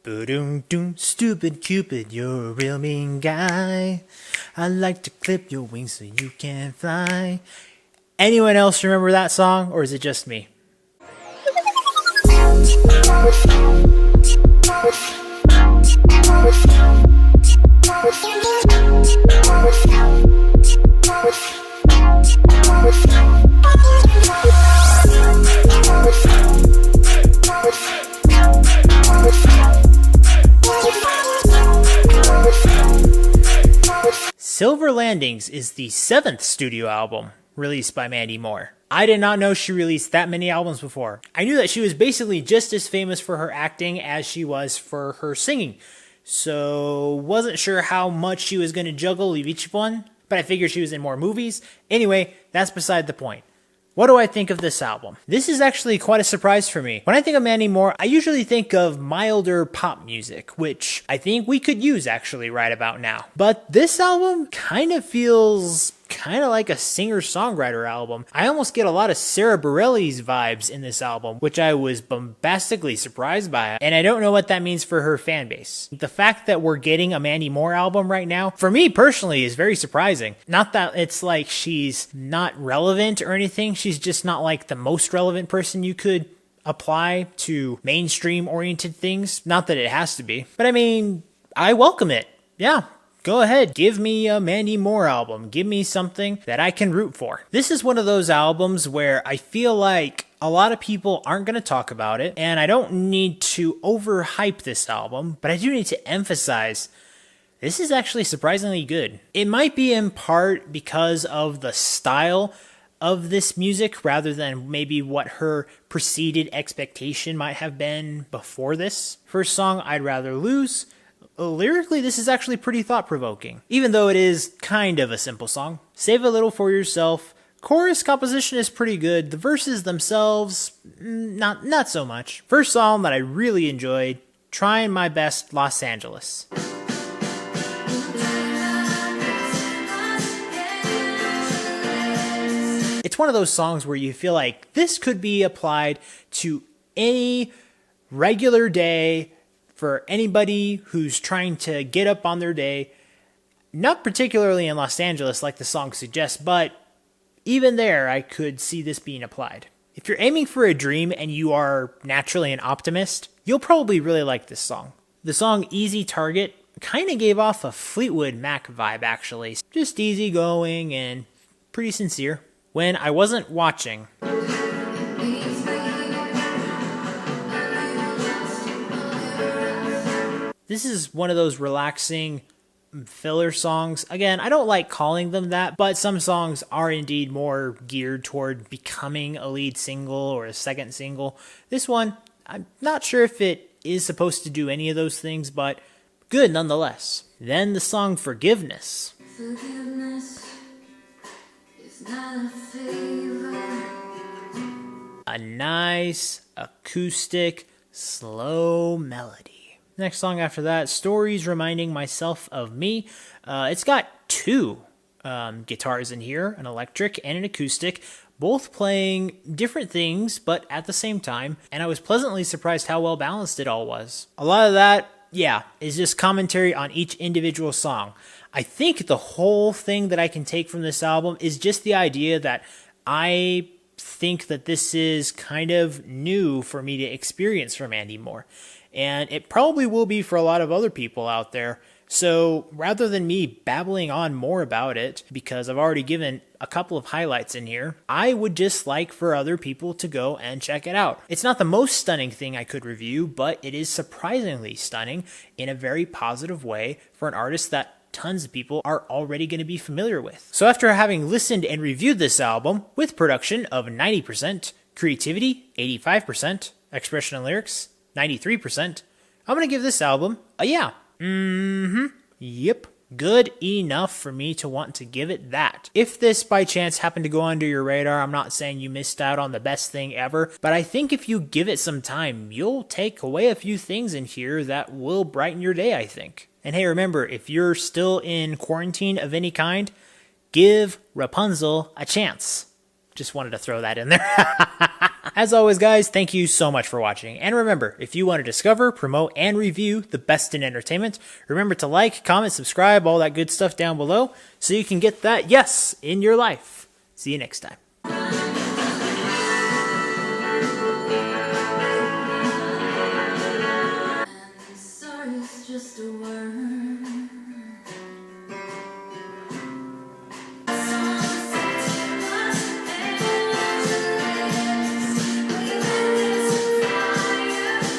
Boom, stupid Cupid, you're a real mean guy. I like to clip your wings so you can fly. Anyone else remember that song, or is it just me? Silver Landings is the 7th studio album released by Mandy Moore. I did not know she released that many albums before. I knew that she was basically just as famous for her acting as she was for her singing, so wasn't sure how much she was going to juggle of each one, but I figured she was in more movies. Anyway, that's beside the point. What do I think of this album? This is actually quite a surprise for me. When I think of Mandy Moore, I usually think of milder pop music, which I think we could use actually right about now. But this album kind of feels like a singer-songwriter album. I almost get a lot of Sarah Bareilles vibes in this album, which I was bombastically surprised by, and I don't know what that means for her fan base. The fact that we're getting a Mandy Moore album right now, for me personally, is very surprising. Not that it's like she's not relevant or anything, she's just not like the most relevant person you could apply to mainstream-oriented things. Not that it has to be, but I mean, I welcome it. Yeah. Go ahead, give me a Mandy Moore album. Give me something that I can root for. This is one of those albums where I feel like a lot of people aren't going to talk about it, and I don't need to overhype this album, but I do need to emphasize this is actually surprisingly good. It might be in part because of the style of this music rather than maybe what her preceded expectation might have been before this. First song, I'd Rather Lose. Lyrically, this is actually pretty thought-provoking, even though it is kind of a simple song. Save a Little for Yourself. Chorus composition is pretty good. The verses themselves, not so much. First song that I really enjoyed, Trying My Best, Los Angeles. It's one of those songs where you feel like this could be applied to any regular day for anybody who's trying to get up on their day, not particularly in Los Angeles like the song suggests, but even there I could see this being applied. If you're aiming for a dream and you are naturally an optimist, you'll probably really like this song. The song Easy Target kind of gave off a Fleetwood Mac vibe actually. Just easygoing and pretty sincere. When I wasn't watching, this is one of those relaxing filler songs. Again, I don't like calling them that, but some songs are indeed more geared toward becoming a lead single or a second single. This one, I'm not sure if it is supposed to do any of those things, but good nonetheless. Then the song Forgiveness. Forgiveness is not a favor. A nice, acoustic, slow melody. Next song after that, Stories Reminding Myself of Me. It's got two guitars in here, an electric and an acoustic, both playing different things, but at the same time, and I was pleasantly surprised how well balanced it all was. A lot of that, yeah, is just commentary on each individual song. I think the whole thing that I can take from this album is just the idea that I think that this is kind of new for me to experience from Mandy Moore. And it probably will be for a lot of other people out there. So rather than me babbling on more about it, because I've already given a couple of highlights in here, I would just like for other people to go and check it out. It's not the most stunning thing I could review, but it is surprisingly stunning in a very positive way for an artist that tons of people are already going to be familiar with. So after having listened and reviewed this album with production of 90%, creativity 85%, expression and lyrics 93%, I'm going to give this album a yeah. Yep. Good enough for me to want to give it that. If this by chance happened to go under your radar, I'm not saying you missed out on the best thing ever, but I think if you give it some time, you'll take away a few things in here that will brighten your day, I think. And hey, remember, if you're still in quarantine of any kind, give Rapunzel a chance. Just wanted to throw that in there. As always, guys, thank you so much for watching. And remember, if you want to discover, promote, and review the best in entertainment, remember to like, comment, subscribe, all that good stuff down below so you can get that yes in your life. See you next time.